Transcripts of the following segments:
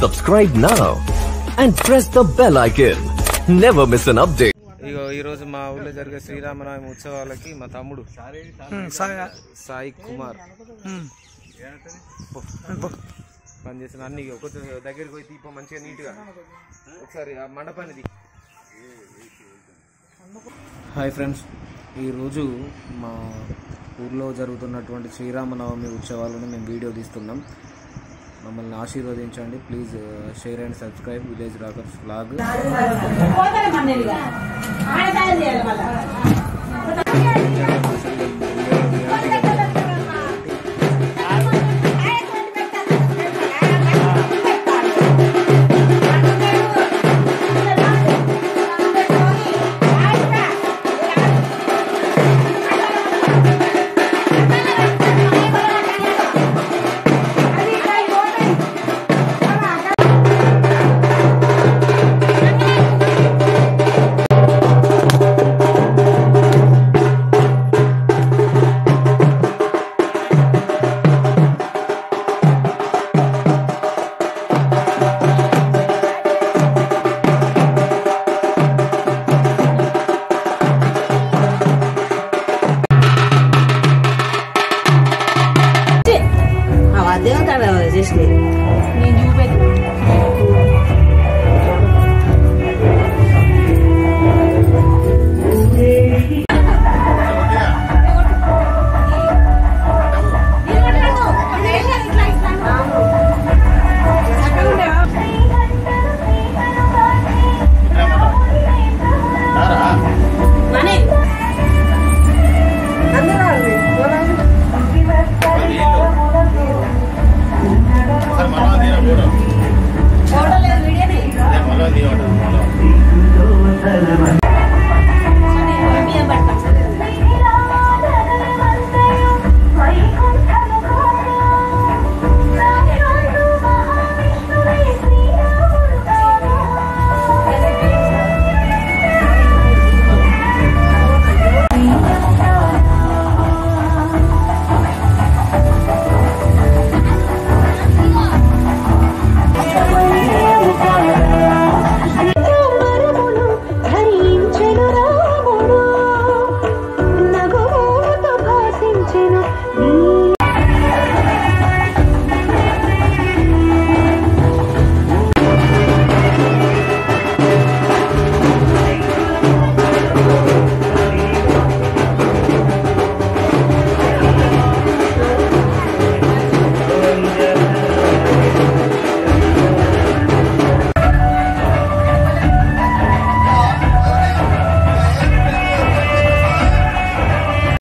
Subscribe now and press the bell icon. Never miss an update. ఇగో ఈ రోజు మా ఊళ్ళో జరిగే శ్రీరామనవమి ఉత్సవాలకి మా తమ్ముడు సాయి కుమార్ పనిచేసిన అన్ని కొంచెం దగ్గరికి పోయి తీప మంచిగా నీట్గా ఒకసారి ఆ మండపానికి. హాయ్ ఫ్రెండ్స్, ఈరోజు మా ఊర్లో జరుగుతున్నటువంటి శ్రీరామనవమి ఉత్సవాలను మేము వీడియో తీస్తున్నాం. మమ్మల్ని ఆశీర్వదించండి. Please share and subscribe Village Rockers vlog.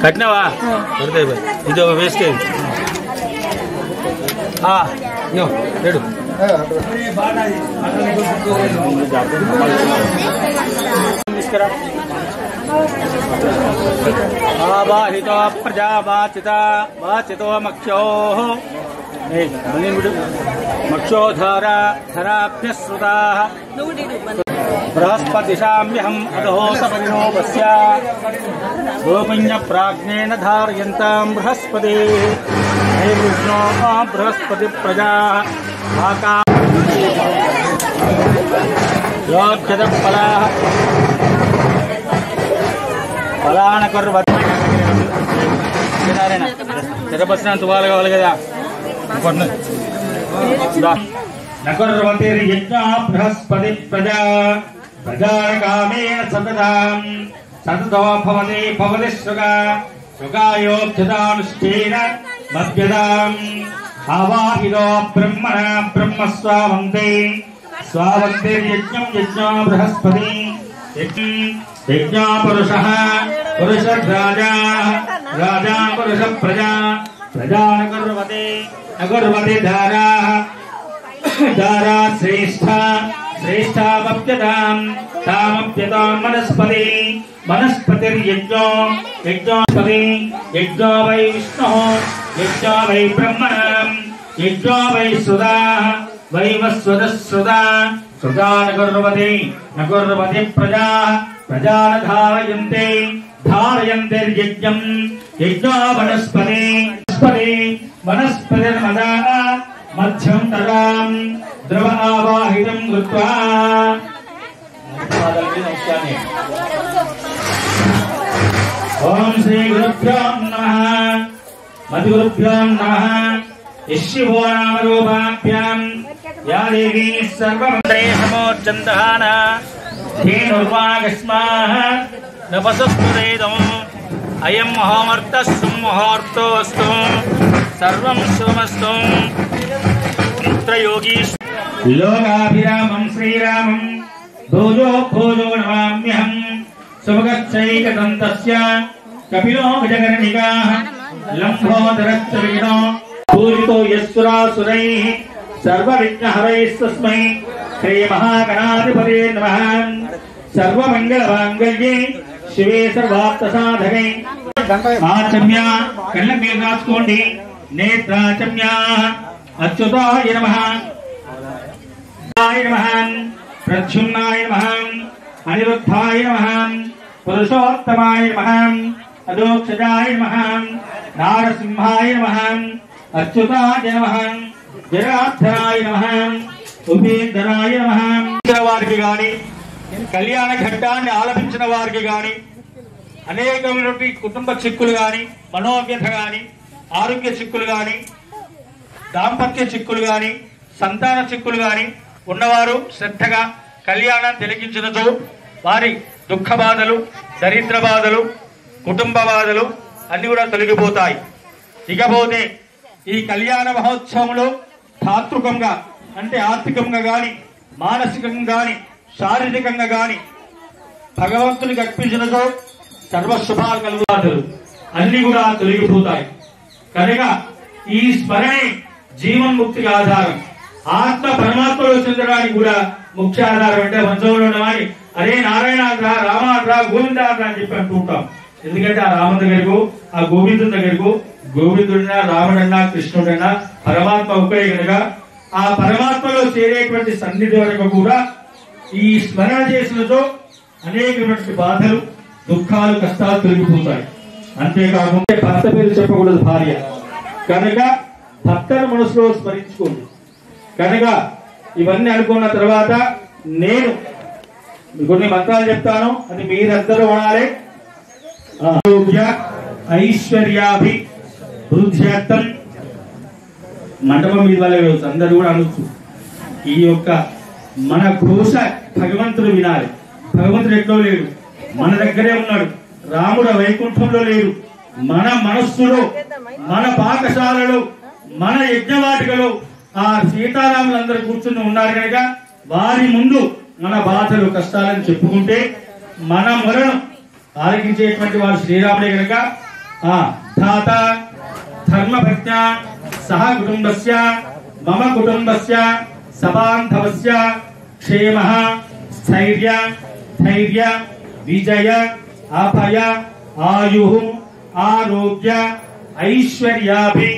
కట్టినావా ఇది ఒక వేస్టేజ్ లేడు. తీసుకురా. ఆవాహితో ప్రజావాచితో మక్షో మక్షోధారా ధరాభ్యశ్రుతా బృహస్పతిశామ్యహం అధోసపరిణోపస్య గోపుణ్య ప్రాజ్ఞేన ధారయంతాం బృహస్పతి విష్ణో బృహస్పతి ప్రజా ఫలాన కుర్వతి తిరపతిన తువాలు కావాలి కదా. నకుర్వతిర్యజ్ఞ బృహస్పతి ప్రజా ప్రజాకామేన సతతో భవతి శృగాయోక్షదానుష్ఠేన మధ్యదాం ఆవాహితో బ్రహ్మణ స్వావంతిర్యజ్ఞం యజ్ఞో బృహస్పతి యజ్ఞో పురుషః రాజా పురుష ప్రజా నకుర్వతి దారా శ్రేష్టామప్యతాం వనస్పతిర్యజ్ఞో యజ్ఞో వై విష్ణు యజ్ఞో వై బ్రహ్మణ యజ్ఞో వై సుదా వైవస్వదశ్రుదా సుదా నకుర్వతి ప్రజా ధారయంతిర్యజ్ఞం యజ్ఞో వనస్పతిర్మదా मध्यम तदां द्रव आवाहितं कृत्वा ओम श्री गुरुभ्यो नमः मधुगुरुभ्यो नमः शिवो नाम रूपाभ्यां या देवी सर्वमंत्रे समोच्चन्दहान धेनुर्वागस्माः नपसस्तुरेदम् अयं महामर्तस्तु मुहूर्तोऽस्तु सर्वं शुभमस्तु मित्रयोगी लोकाभिरामं श्रीरामं भोजो भोजो नमाम्यहम् सुभगच्छैकदन्तस्य कपिलो गजकर्णिकाः लम्बोदरश्च विघ्नो पूरितो यस्सुरासुरैः सर्वविघ्नहरैस्तस्मै श्रीमहागणाधिपते नमः सर्वमङ्गलमाङ्गल्ये शिवे सर्वार्थसाधके आचम्य कल्लमेल राचुकोंडि नेत्राचम्य अच्युताय नमः प्रद्युम्नाय नमः अनिरुद्धाय नमः पुरुषोत्तमाय नमः अदोक्षजाय नमः नारसिंहाय नमः अच्युताय नमः जराधराय नमः उपेन्द्राय नमः వారికి గాని కళ్యాణ ఘట్టాన్ని ఆలపించిన వారికి గాని అనేకమైనటువంటి కుటుంబ చిక్కులు గాని మనోవ్యథ గాని ఆరోగ్య చిక్కులు గాని దాంపత్య చిక్కులు గాని సంతాన చిక్కులు గాని ఉన్నవారు శ్రద్ధగా కళ్యాణం తిలకించినచో వారి దుఃఖ బాధలు దరిద్ర బాధలు కుటుంబ బాధలు అన్ని కూడా తొలగిపోతాయి. ఇకపోతే ఈ కళ్యాణ మహోత్సవంలో తాత్వికంగా అంటే ఆర్థికంగా గాని మానసికంగా గాని శారీరకంగా గాని భగవంతునికి అర్పించినచో సర్వశుభాలు కలుగుతారు అన్ని కూడా తొలగిపోతాయి. కనుక ఈ స్మరణే జీవన్ముక్తికి ఆధారం. ఆత్మ పరమాత్మలో చెందడానికి కూడా ముఖ్య ఆధారం. అంటే వంశంలో ఉన్నవాని అరే నారాయణాద్రా రామాద్రా గోవిందాద్రా అని చెప్పి అంటూ ఉంటాం. ఎందుకంటే ఆ రామ దగ్గరకు ఆ గోవిందుని దగ్గరకు గోవిందుడైనా రాముడన్నా కృష్ణుడైనా పరమాత్మ ఒకే కనుక ఆ పరమాత్మలో చేరేటువంటి సన్నిధి వరకు కూడా ఈ స్మరణ చేసినతో అనేకటువంటి బాధలు దుఃఖాలు కష్టాలు తొలగిపోతాయి. అంతేకాకుండా భర్త పేరు చెప్పకూడదు భార్య కనుక భర్తను మనసులో స్మరించుకోండి. కనుక ఇవన్నీ అనుకున్న తర్వాత నేను కొన్ని మంత్రాలు చెప్తాను, అది మీరందరూ వినాలి. ఐశ్వర్యాభి వృద్ధ్యర్థం మండపం మీద వాళ్ళ అందరూ కూడా అనొచ్చు. ఈ యొక్క మన ఘోష భగవంతుడు వినాలి. భగవంతుడు ఎక్కడో లేడు, మన దగ్గరే ఉన్నాడు. రాముడు వైకుంఠంలో లేడు, మన మనస్సులో మన పాఠశాలలో మన యజ్ఞవాటికలో ఆ సీతారాములందరూ కూర్చుని ఉన్నారు కనుక వారి ముందు మన బాధలు కష్టాలను చెప్పుకుంటే మన మొరను ఆలకించేటువంటి వారు శ్రీరాముడే కనుక ఆ ధాత ధర్మభజ్ఞ సహ కుటుంబస్య మమ కుటుంబస్య సబాంధవస్య క్షేమ స్థైర్య ధైర్య విజయ అభయ ఆయు ఆరోగ్య ఐశ్వర్యాభి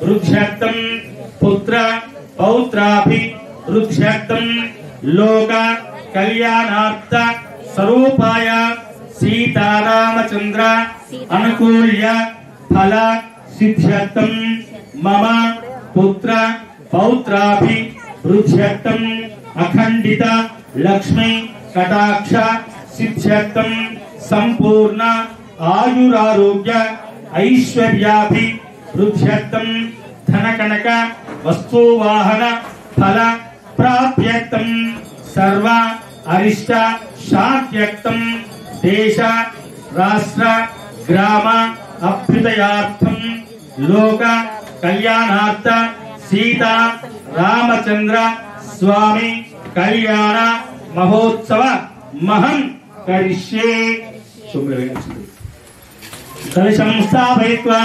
వృద్ధ్యర్థం పుత్ర పౌత్రాభి వృద్ధ్యర్థం లోక కళ్యాణార్థ స్వరూపాయ సీతారామచంద్ర అనుకూల్య ఫల సిద్ధ్యర్థం మమ పుత్ర పౌత్రాభి వృద్ధ్యర్థం అఖండిత లక్ష్మీ కటాక్ష సిద్ధ్యర్థం సంపూర్ణ ఆయురారోగ్య ఐశ్వర్యాభి వృద్ధ్యర్థం ధనకనక వస్తువాహన ఫల ప్రాప్యర్థం సర్వ అరిష్ట శాంత్యర్థం దేశ రాష్ట్ర గ్రామ అభ్యుదయార్థం లోక కళ్యాణార్థ సీతా రామచంద్ర స్వామి కళ్యాణ మహోత్సవ మహం కరిష్యే. కలశం స్థాపయిత్వా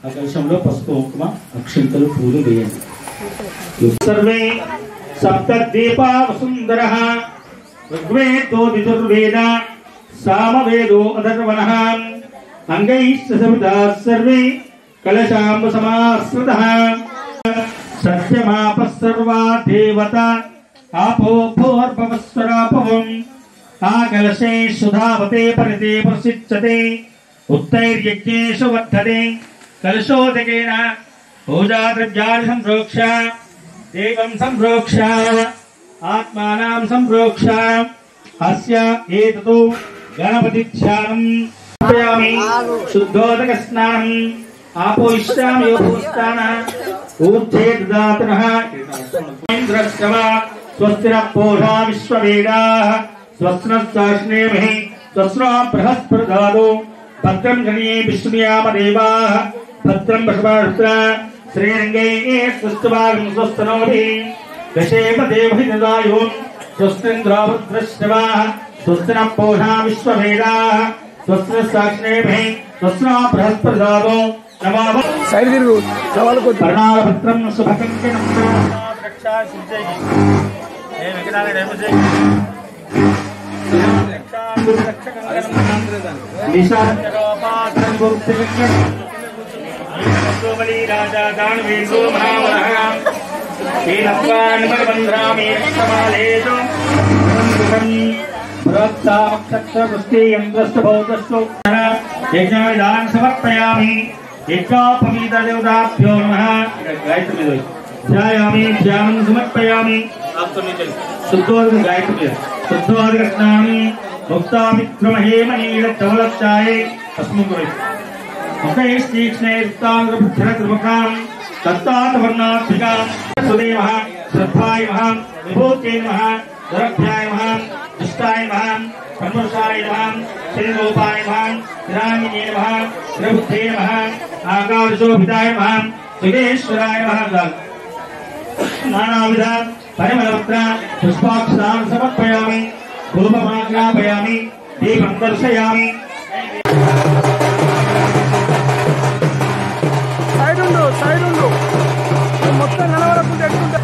ఆ కలశంలో పసుపు కుంకుమ అక్షంతలు పూలు వేయండి. సర్వే సప్తదీపా వసుందరః ఋగ్వేదో యజుర్వేద సామవేదో అథర్వణః అంగైశ్చ సవితాః సర్వే కలశాంబ సమాశ్రితః సత్యమాపః సర్వా దేవత ఆపో భూర్భవస్వరాపవం ఆ కలశే సుధావతే పరితే ప్రసిచ్చతే ఉత్తైర్యజ్ఞేషు వర్ధతే కలశోదకేన పూజాద్రవ్యాన్ని సంప్రోక్ష్య देवं संप्रोक्ष आत्मानां संप्रोक्ष अस्य एततो गणपति ध्यानं समर्पयामि शुद्धोदक स्नानम् आपोष्यामि योगस्थानः ऊर्ध्वे ददातनः इन्द्रश्रवा स्वस्तिनः पूषा विश्ववेदाः स्वस्नस्ताश्नेमहि स्वस्नो बृहस्पतिर्दधातु भद्रं गणये विष्णुयाम देवाः भद्रं वृषभारुद्रा श्रीरङ्गैः स्वस्तिवागं स्वस्तनोभिः दशेव देवहि ददायुः स्वस्तिन्द्रावृद्रश्रवाः स्वस्तिनः पूषा विश्ववेदाः स्वस्नस्ताश्नेमहि स्वस्नो बृहस्पतिर्दधातु नमः साइड तिरगु सवाल को कर्णालभद्रं सुभकङ्कणं रक्षा सिद्धैः हे वेंकटाद्रि नमस्ते राजा दानवेशो महावरः यज्ञविधान समर्पयामि यज्ञोपवीतदेवताभ्यो नमः गायत्री ध्यायामि ध्यानं समर्पयामि शुद्धोदक गायत्री शुद्धोदक स्नानं मुक्तामिक्रमहे मणिरत्तवलच्चाये अस्मुकुरे मुखैस्तीक्ष्णैरुक्ताङ्गबुद्धिरकृमुखां तत्तातवर्णात्मिकां सुदेवः श्रद्धाय नमः विभूते नमः दुरभ्याय नमः दुष्टाय नमः ब्रह्मर्षाय नमः श्रीरूपाय नमः श्रीरामिने नमः श्रीबुद्धे नमः आकाशोभिताय नमः सुगेश्वराय नमः नानाविध परिमलपत्र पुष्पाक्षरान् समर्पयामि धूपमाग्रापयामि दीपं दर्शयामि साइड उंडो మొత్తం నలవరకుంటే ఎట్లుంటా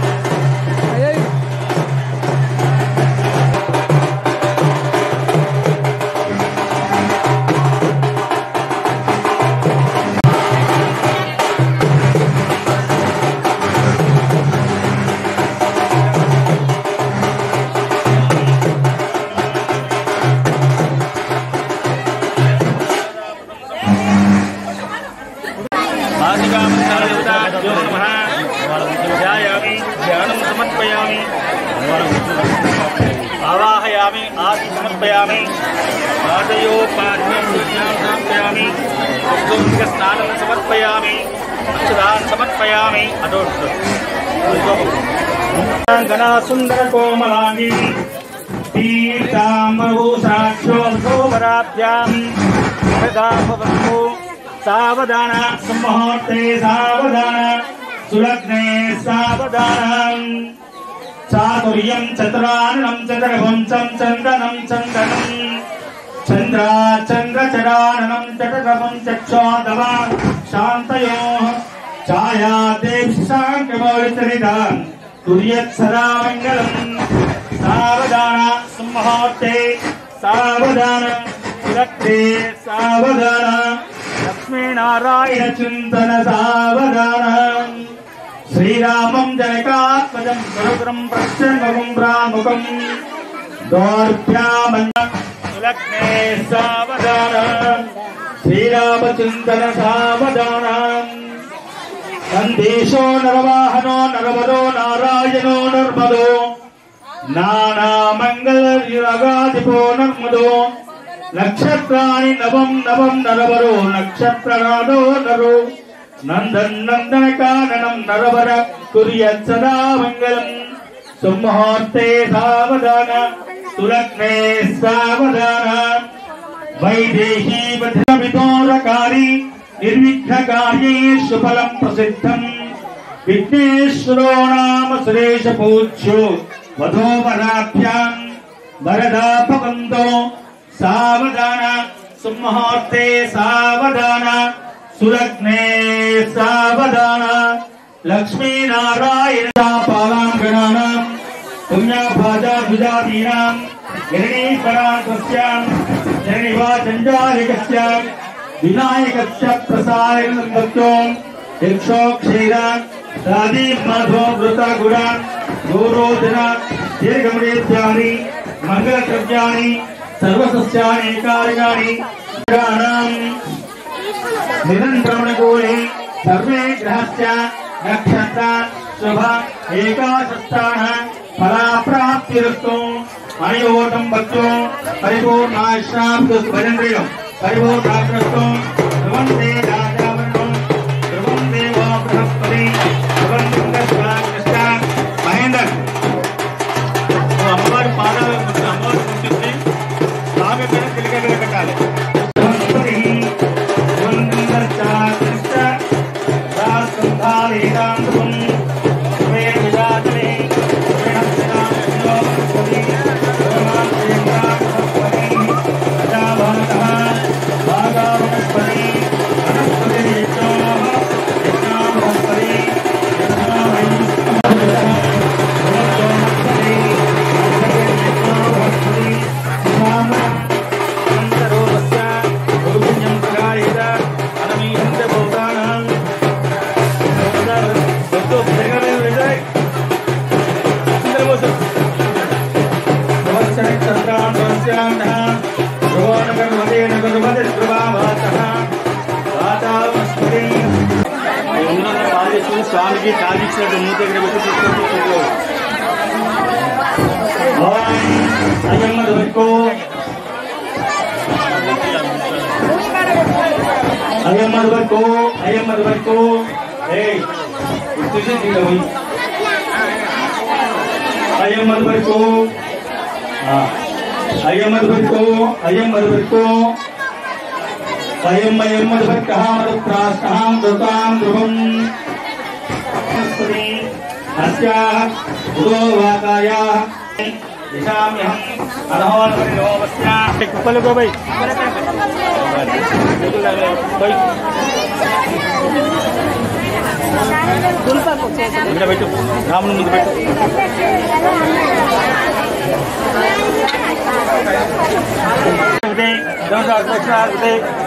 అయ్యాయి आवाहयामि आदि समर्पयामि समर्पयामि स्नानं समर्पयामि अक्षदान् समर्पयामि गणा सुंदर कोमलांगी तीर्थामरूषाक्षोभराभ्यां सावधान सुमुहूर्ते सावधान सुलग्ने सावधान चातुर्यं चतुराननं चतुर्भुजं चन्दनं चन्दनं चन्द्रचराननं चतुर्भुजं चक्षोदव शान्तयोः छायादेशाङ्कमौलितरिदां तुर्यत् सदा मङ्गलं सावधान सुमुहूर्ते सावधान सुलग्ने सावधान लक्ष्मीनारायण चिन्तन सावधान श्रीरामं जनकात्मजं सुरगुरुं प्रत्यङ्गं प्रामुखं दोर्भ्यामन्नलग्ने सावधान श्रीरामचिन्तन सावधान सन्देशो नरवाहनो नरवरो नारायणो नर्मदो नानामङ्गलयुगाधिपो नर्मदो नक्षत्राणि नवं नवं नरवरो नक्षत्रनादो नरो नंदन नंदन काननं नरवर कुर्यत् सदा मंगलम् सुमुहूर्ते सावधान सुलग्ने सावधान वैदेही विदोरकारी निर्विघ्नकार्येषु फलं प्रसिद्धम् विघ्नेश्वरो नाम सुरेश पूज्यो वधूवराभ्यां वरदा भवन्तो सावधान सुमुहूर्ते सावधान सुलग्ने सावधान लक्ष्मी नारायण पालांगणानां पुण्यभाजा भुजादीनां गिरणीपराकस्यां जनिवा जंजालिकस्यां विनायकस्य प्रसादं यक्षोक्षीरा दादी माधव वृता गुड़ा गोरोधना दीर्घमृत्यानि मंगलद्रव्याणि सर्वसस्यानि कार्याणि निरन्तरमनुकूले सर्वे ग्रहस्य नक्षत्र शुभ एकादशस्थान फलाप्राप्तिरस्तु अनयोटं बच्चों परिपूर्णाश्राप्तु भजन्द्रियं परिपूर्णाग्रस्तु ध्रुवन्ते राजावर्णं ध्रुवन्ते वो बृहस्पति ध्रुवन्ते कृष्ण महेंद्र अम्बर पादाल अम्बर मुट्टिंచి సాగకడ తిలకడ కట్టాలి स्वामी की ताजी मुँह देखने कुप्पल को भाई बैठो राम मुझे बैठो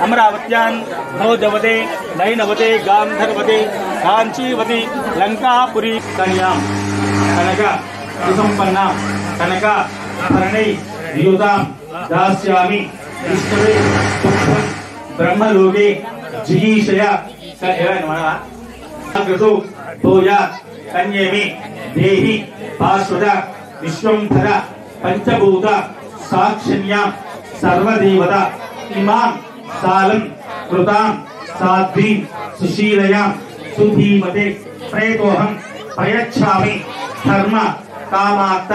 अमरावत्यां भोजवते नैनवते गांधर्वते कांचीवती लंकापुरी कन्या कनक सुसंपन्ना कनक भरणी युतां दास्यामि विष्णवे सुखं ब्रह्मलोके जिगीषया कृतु भूया कन्येमि देहि पार्श्वद विश्वंभर पंचभूत साक्षिण्यां सर्वदेवता इमां सालं कृतां साध्वीं सुशीलयां सुधीमते प्रेतोहं प्रयच्छामि धर्म कामार्थ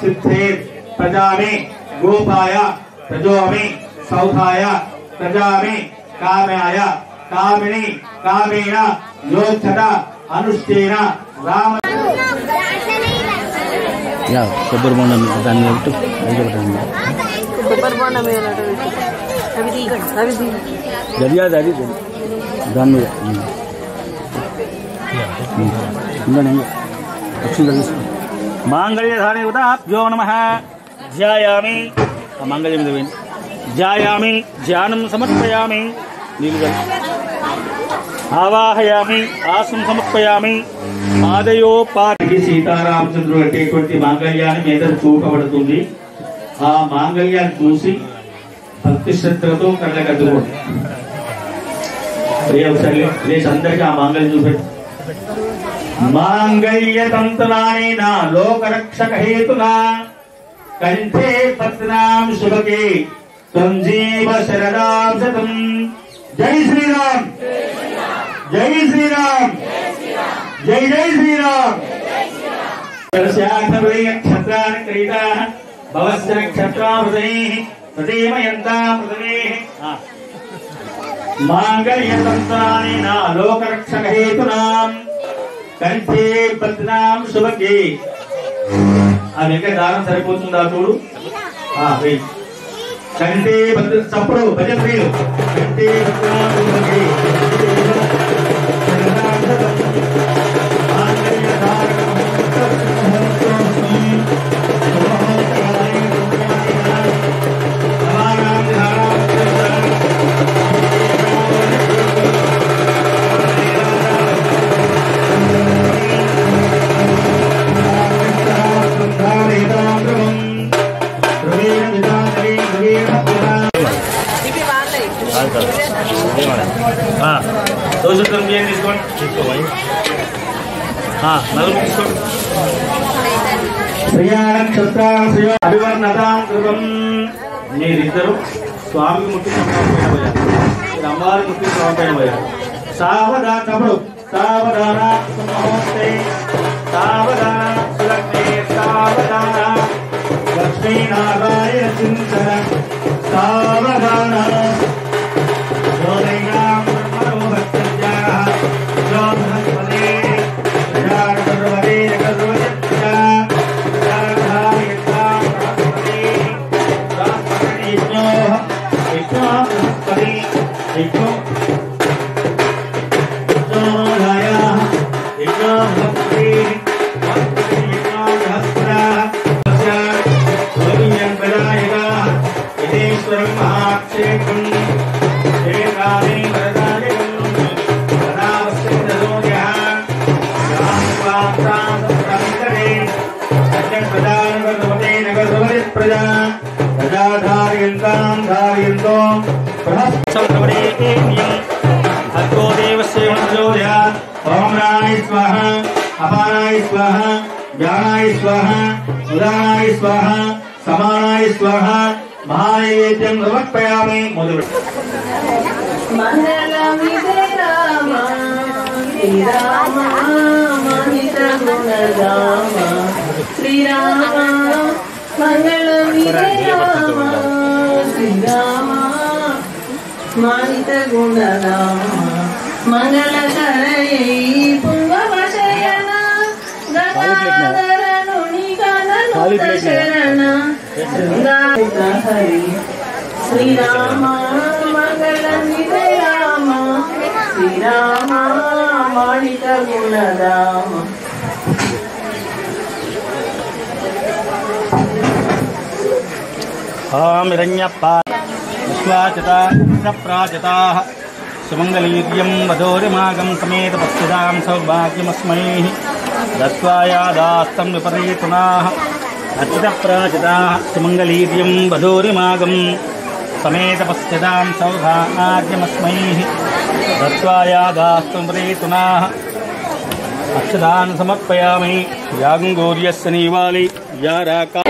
सिद्धेर प्रजामे गोपाय प्रजोमे सौधाय प्रजामे काम्याय कामिनी कामेन योद्धत अनुष्ठेन राम या కొబ్బరి బొండం దాని పెట్టు కొబ్బరి బొండం అవి జరియాది అది దాని మీద मांगल्यधारे उदाभ्यो नमः ध्यायामि मांगल्य में ध्यायामि ध्यानं समर्पयामि आवाहयामि आसन समर्पयामि पादयो पादि सीतारामचंद्रुడు అటేటువంటి మాంగళ్యాన్ని మీద చూపబడుతుంది ఆ మాంగళ్యాన్ని చూసి భక్తి శ్రద్ధలతో కళ్ళకద్దుకోండి ఒకసారి లేచి అందరికీ ఆ మాంగళ్యం చూపెట్టు मांगल्य तंत्राणेन लोकरक्षक हेतुना कंठे पत्नां शुभके संजीव शरदां शतं जय श्री राम जय श्री राम जय जय श्री राम दर्शयार्थवे नक्षत्रान् क्रीडाः भवस्य नक्षत्रावृतैः तदेमयन्तां पृथ्वेः मांगल्य तंत्राणेन लोकरक्षक हेतुना कंठे पत्नां शुभके अब एक दान సరిపోతుందా చూడు వెయ్ కంఠే పత్ర చప్పుడు భజన ప్రియులు కంఠే పత్నాం శుభకే మీరిద్దరు స్వామికి ముట్టి సమర్పణ అమ్మవారికి ముట్టి సమర్పణ సావధాన తప్పుడు సావధాన నమస్తే సావధాన సులక్ష్మీ సావధాన లక్ష్మీనారాయణ చింతన సావధాన ओमराय स्वाहा अपानाय स्वाहा ज्ञानाय स्वाहा उदानाय स्वाहा समानाय स्वाहा महानैवेद्यं समर्पयामि मंगलम विजय राम श्री राम मानित गुण राम श्री राम मंगलम विजय राम श्री राम मानित गुण राम मंगलकरै पुंगवशयन गंगाधरनुनि गणनुत शरण हरि श्री राम मंगलम विजय राम श्री राम मानित गुण राम ओम हिरण्यप्पा विश्वाचता प्राचताः सुमंगलीर्यं वधोरिमागं समेत पश्चिदां सौभाग्यमस्मै दत्वायादास्तं विपरीतुनाः अच्युतप्राचिताः सुमंगलीर्यं वधोरिमागं समेत पश्चिदां सौभाग्यमस्मै दत्वायादास्तं विपरीतुनाः अक्षदान् समर्पयामि यागंगौर्यस्य नीवालि याराका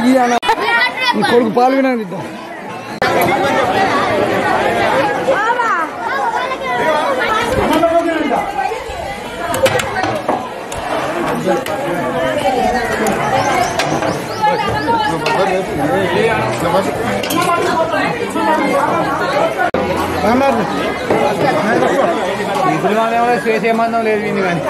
గీ అన్న నీ కొడుకు పాలు వినా తిద్దాం. చేసే మందం లేదు కానీ